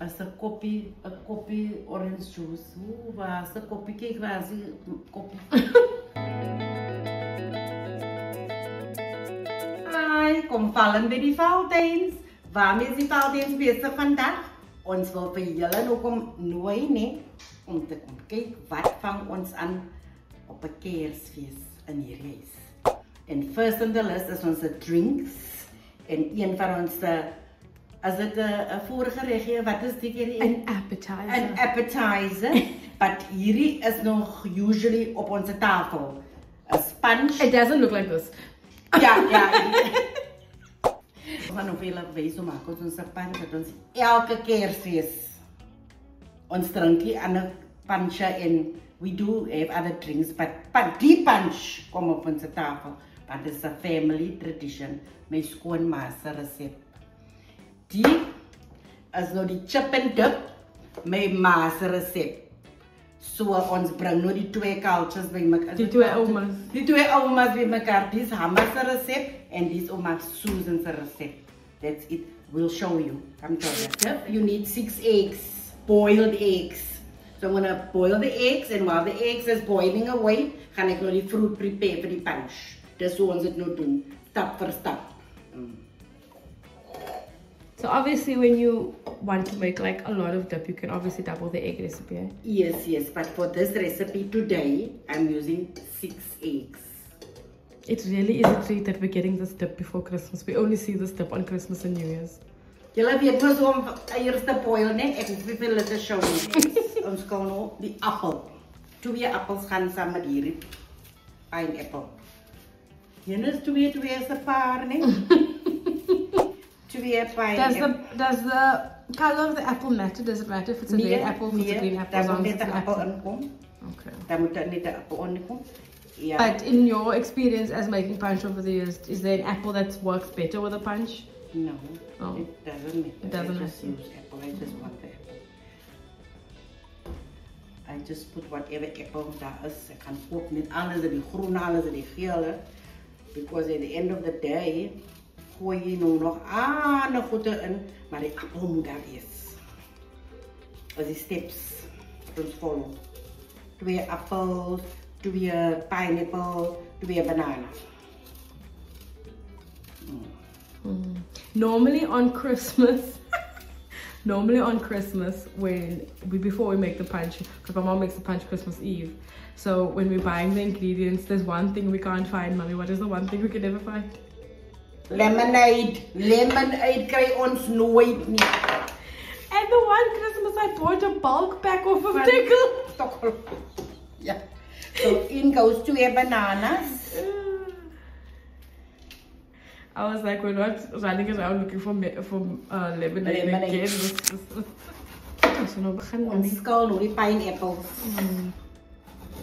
As a copy orange juice. Oeh, waar is de koppie? Kijk, waar is die koppie? Hi, kom vallen bij die Valentijns. Waarom is die Valentijns bezig vandaag? Ons wil vir julle nou kom nooi, nee, om te kom kyk wat vang ons aan op 'n Kersfees in hierdie huis. En first on the list is ons drinks en een van ons as dit 'n voorgereggie, wat is dit hierdie? An appetizer. An appetizer. But hierdie is nog usually op onze tafel. A sponge. It doesn't look like this. Ja. We gaan nog veel wijs om maken met onze punch. Dat ons elke Kersfeest ons drinkie aan een punch en we do have other drinks, but die punch komt op onze tafel. Dat is a family tradition. Mijn schoonma's recept. Die is nou die chip and dip, mijn ma's recept. So ons bring nou die twee cultures by mekaar. Die twee oma's. Die twee oma's by mekaar. Dis Hamma's recept en dis oma Susan's recept. That's it. We'll show you. Come to you. You need 6 eggs, boiled eggs. So I'm gonna boil the eggs and while the eggs is boiling away, gaan ek nou die fruit prepare vir die punch. Dis hoe ons dit nou doen, stap vir stap. So obviously when you want to make like a lot of dip, you can obviously double the egg recipe. Eh? Yes, but for this recipe today, I'm using 6 eggs. It really is a treat that we're getting this dip before Christmas. We only see this dip on Christmas and New Year's. Julle weet mos hoe om eiers te boil, né? Ek het vir julle te show. Ons kan nou die appel. 2 appels gaan saam met hierdie pineapple. Hier is 2 is 'n paar, né? 2 pineapple. Does the color of the apple matter? Does it matter if it's a red apple or it's a green apple? Daar moet net 'n appel inkom. Okay. Daar moet net 'n appel inkom. Yeah. But in your experience as making punch over the years, is there an apple that works better with a punch? No, Oh. it doesn't matter. It doesn't I just matter. use apple. I just want the apple. I just put whatever apple daar is. Ek gaan koop met alles, die groene, alles, die gele. Because at the end of the day, gooi jy nou nog ander goede in, maar die appel moet daar wees. As die steps wat ons volg. 2 appels, 2 pineapple, 2 banana. Normally on Christmas, before we make the punch, because my mom makes the punch Christmas Eve. So when we're buying the ingredients, there's one thing we can't find, Mommy. What is the one thing we can never find? Lemonade kry ons nooit nie. And the one Christmas I bought a bulk pack of Tickle. Yeah. So in goes 2 bananas. I was like, we're not running around looking for lemonade again. So no, Ons skal nou die pineapples.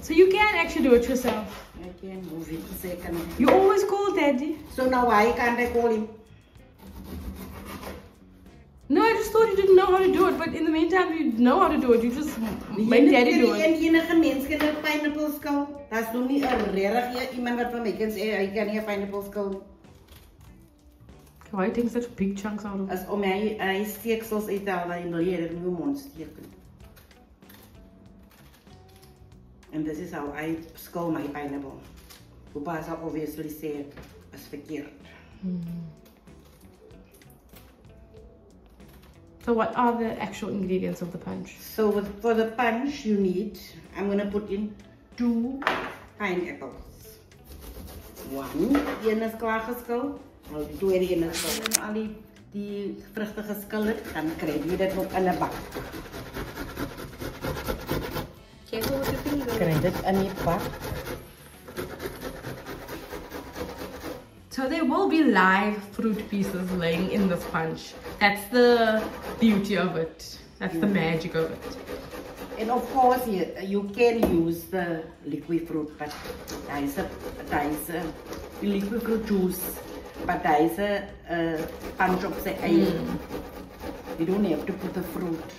So you can actually do it yourself. I can move it a second. You always call Daddy. So now why can't I call him? No, I just thought you didn't know how to do it, but in the meantime, you know how to do it. You just make Daddy do it. Enige mens kan 'n pineapple skil. Daar's nog nie 'n regtig iemand wat vir my kan sê hy kan nie 'n pineapple skil nie. Why taking such big chunks out of it? As om hy steeksels uithaal dan wil jy dit in jou mond steek. And this is how I skil my pineapple. Papa sal obviously say is verkeerd. So what are the actual ingredients of the punch? So for the punch you need, I'm going to put in 2 pineapples. 1 is klaar geskil. Nou die tweede een is geskil. Al die vrugte geskil het, dan kry jy dit nog in 'n bak. Careful with your finger. Kry dit in die bak. So there will be live fruit pieces laying in this punch. That's the beauty of it. That's the magic of it. And of course you can use the liquid fruit, but there is a liquid fruit juice, but there is a punch of the egg. You don't have to put the fruit.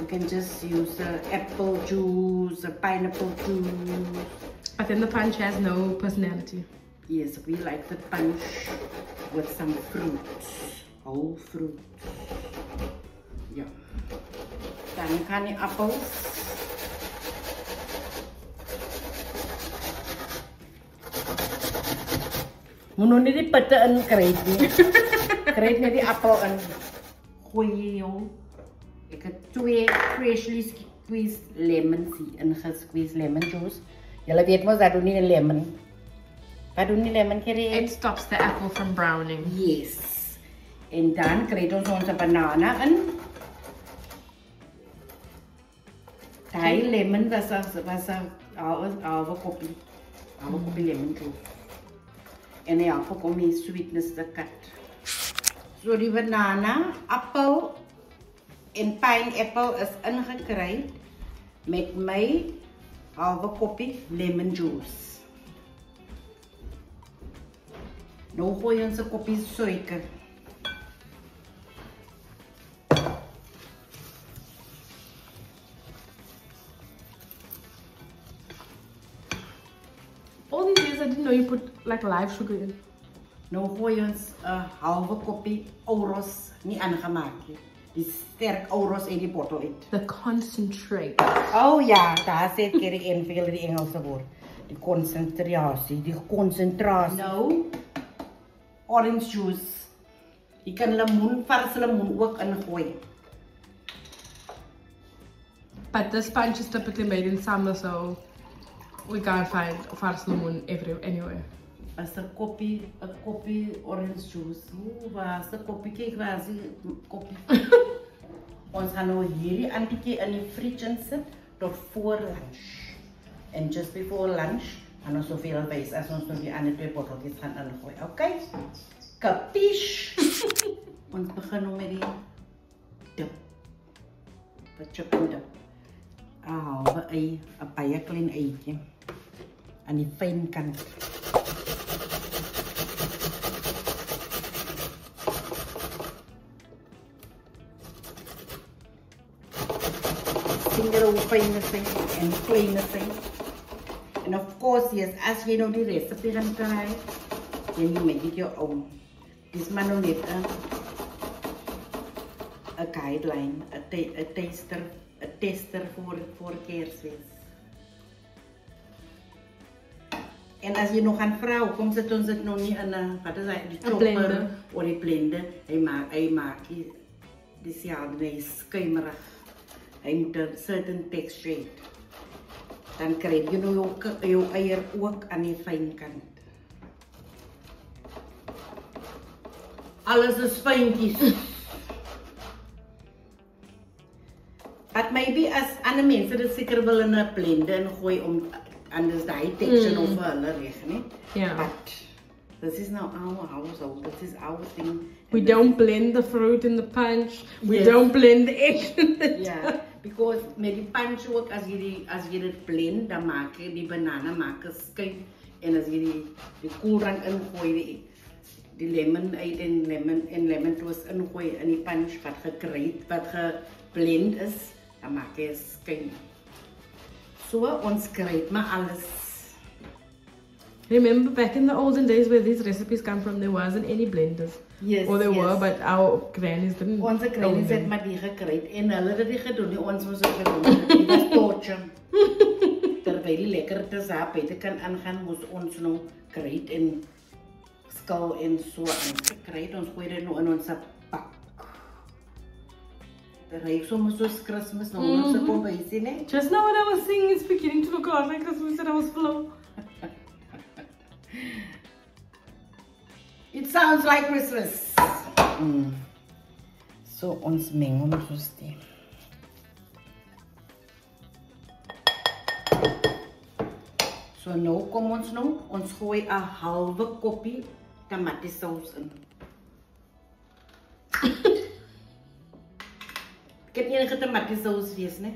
You can just use apple juice, pineapple juice. But then the punch has no personality. Yes, we like the punch with some fruit, whole fruit. Yeah. Dan gaan die appels. Moet nog niet die putten in krijgen. Krijg net die appel in. Gooi jou. Ik heb 2 freshly squeezed lemons hier. Squeezed lemon juice. Jullie weten maar dat doen niet een lemon. Wat doen die lemon krijgen? It stops the apple from browning. Yes. En dan krijg ons onze banana in. Die lemon was een halve kopje lemon juice. En die appel om die sweetness te cut. So die banana, appel en pineapple is ingekruid met my halve kopje lemon juice. Nou gooi ons 'n kopje suiker. All these days I didn't know you put like live sugar in. Nou gooi ons 'n halve kopje Oros, nie aangemaak nie. Die sterk Oros uit die bottel uit. The concentrate. Oh ja, daar sê ek die een vir die Engelse woord. Die concentratie. Nou orange juice. Je kan lemoen, vars lemoen ook ingooi. But this punch is typically made in summer, so we can't find vars lemoen anywhere. As een kopje orange juice. Waar is een kopje? Kijk, waar is een kopje? Ons gaan nou hierdie antjie in die fridge sit tot voor lunch. And just before lunch, gaan ons soveel wys as ons nog die ander 2 botteltjies gaan ingooi. Okay? Kapish! Ons begin nou met die dip. Wat chicken dip. 'n halwe ei, 'n baie klein eitjie aan die fyn kant. Finger hoe fyn is hy en klein is hy. And of course, yes, as jy nou die recipe gaan kry, jy make it your own. Dis maar nou net 'n guideline, 'n tester voor Kersfees. En as jy nog gaan vra, hoekom sit ons dit nog nie in 'n wat is hy, die chopper of die blender? Hy maak dieselfde, hy is skuimerig. Hy moet 'n certain texture. Dan krijg je nou jou eier ook aan die fijn kant. Alles is fijntjes. But maybe as andere mensen dit zeker wel in een blender en gooi om anders die texture over hulle reg, nee? Yeah. But this is now our household. This is our thing. We don't blend the fruit in the punch. We don't blend the egg. Yeah, because met die punch ook, as jy dit blend, dan maak jy die banana maak skyf. En as jy die koelrank ingooi, die lemon uit en lemon toast ingooi in die punch wat geblend is, dan maak jy skyf. So ons kruid maar alles. Remember back in the olden days where these recipes come from, there wasn't any blenders. Yes, or there were, but our grannies didn't. Onze grannies het maar die gekruid en hulle het dit gedoen, nie ons moes ook gedoen. Dit was torture. Terwyl die lekkerte sap kan aangaan, moes ons nou kruid en skil en so aangekruid. Ons gooi dit nou in ons pak. Dit ruik soms soos Christmas, nou ons se kom bysie, né? Just now when I was singing, it's beginning to look like Christmas and I was full. It sounds like Christmas. So ons meng hom soos die. So nou kom ons gooi 'n halwe koppie tomatiesaus in. Ek het enige tomatiesaus wees, né?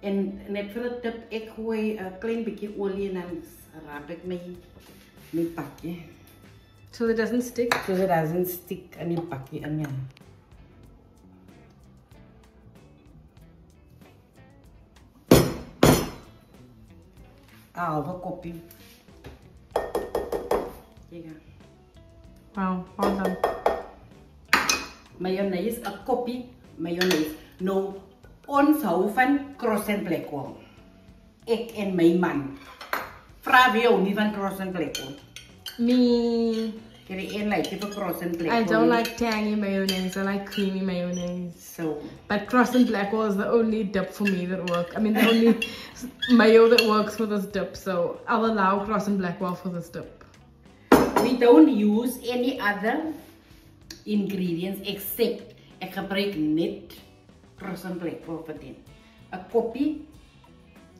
En net vir 'n tip, ek gooi 'n klein bietjie olie en dan raap ek my pakkie. So it doesn't stick? So it doesn't stick in die pakkie in, ja. Halve koppie. Kijk. Wow, well done. Mayonaise, 'n koppie mayonaise. Nou, Ons hou van croissant blackwell. Ek en my man. Vra wie hou nie van croissant blackwell? Me. I don't like tangy mayonnaise. I like creamy mayonnaise. So, but croissant blackwell is the only dip for me that works. I mean, the only mayo that works for this dip. So I'll allow croissant blackwell for this dip. We don't use any other ingredients except ek gebruik net croissant blackwell vir dit. 'n koppie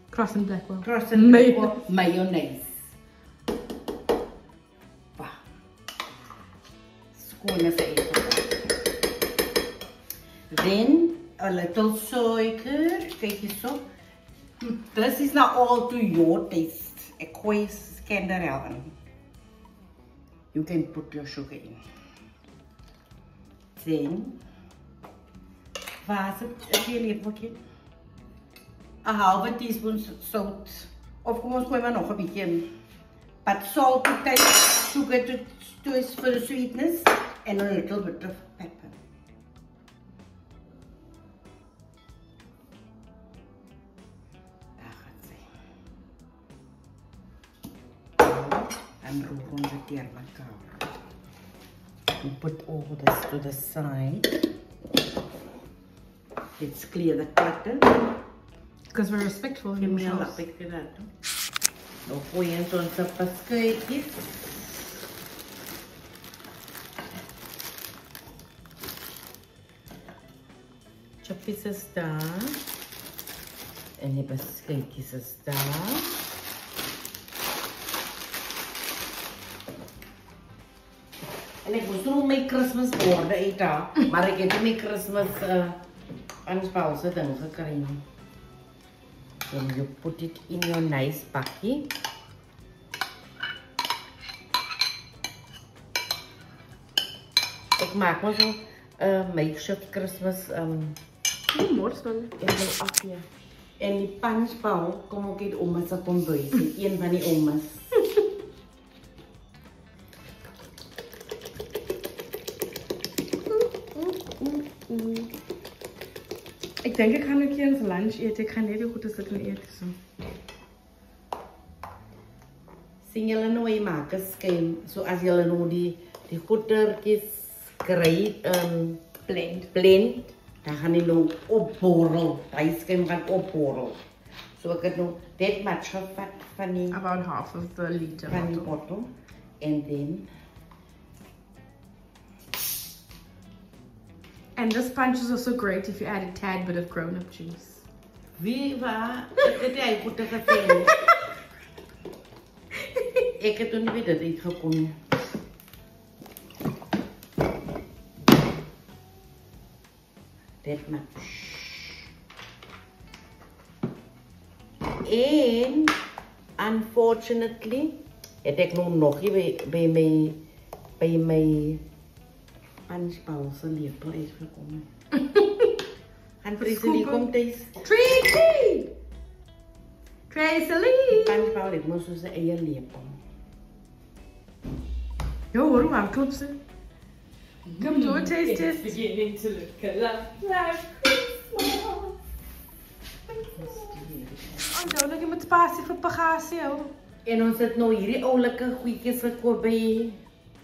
croissant blackwell mayonnaise. Then a little sugar. This is not all to your taste. A quiz scanner. You can put your sugar in. Then, was it a half a teaspoon salt. Of course, we have nog 'n bietjie. But salt to taste, sugar to for the sweetness, and a little bit of pepper. And roll on the thermocol. We put all this to the side. Let's clear the clutter. Because we're respectful in the house. Nou gooi ons onze paskuitjes. Choppies is daar. En die beskuitjes is daar. En ek moes nog my Christmas borde eet, maar ek het nie my Christmas aanspause ding gekry nie. Then you put it in your nice bucket. Ek maak maar so makeshift Christmas morsel. En die punchbowl kom ook uit ouma se kombuis, een van die oumas. Ik denk ik ga nu een keer eens lunch eten. Ik ga niet heel goed eens lekker eten. So. Sien julle nou jy maak 'n skeem, so as julle nou die goedertjies kry, blend, dan gaan die nou opborrel. Die skeem gaan opborrel. So ek het nou that much gevat van die about half of the liter van die bottle. And then and this punch is also great if you add a tad bit of grown-up juice. Viva! Ek het goed gesê. Ik heb toen weer dat iets gekomen. That much. En unfortunately, het ik nog niet bij mijn punchbowl lepel uitgekomen. En Tracy komt deze. Tracy! Punchbowl, ik moest dus een lepel. Yo, hoor hoe aanklopt ze. Come do a taste test. It's beginning to look a lot like Christmas. Oh, nou, ik moet spasie voor bagasie, joh. En ons het nou hierdie oulike goedjies gekoop by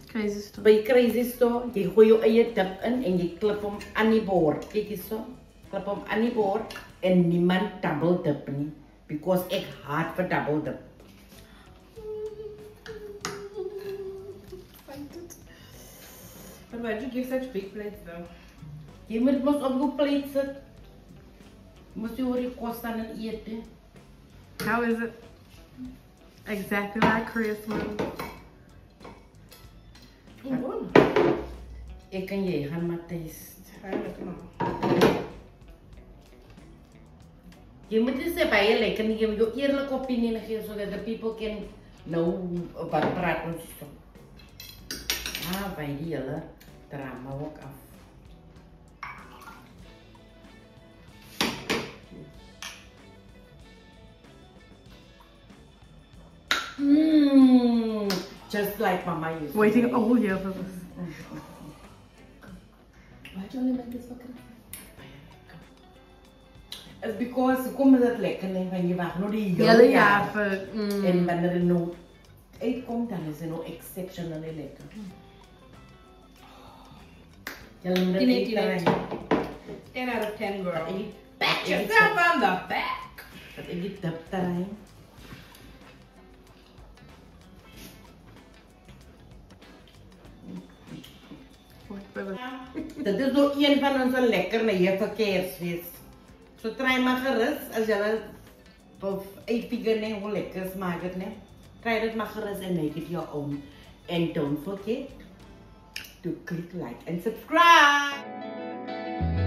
Crazy Store. By Crazy Store. Jy gooi jou eie dip in en jy klip hom aan die bord. Kyk hierso. Klip hom aan die bord en niemand double dip nie. Because ek haat vir double dip. But why'd you give such big plates though? Jy moet mos op jou plate sit. Moet jy oor die kos staan en eet. How is it? Exactly like Christmas. Ek en jy gaan maar taste. Jy moet nie sê baie lekker nie, jy moet jou eerlike opinie gee so that the people can know wat praat ons so. By die hele drama ook af. Just like Mama used to Waiting say. all year for this. Why'd you only make this for Christmas? It's because kom dat lekker nee van je wacht nog die Hele jaar vir en wanneer er nou uitkomt dan is het nou exceptionally lekker. Jy moet dit try. 10 out of 10, girl. Pat Pat yourself on the back. Dat ek dit try. Dit is nog een van onze lekkernijen voor Kersfeest. So try maar gerus as jy wil uitfigure nee hoe lekker smaak dit nee. Try dit maar gerus and make it your own. And don't forget to click like and subscribe.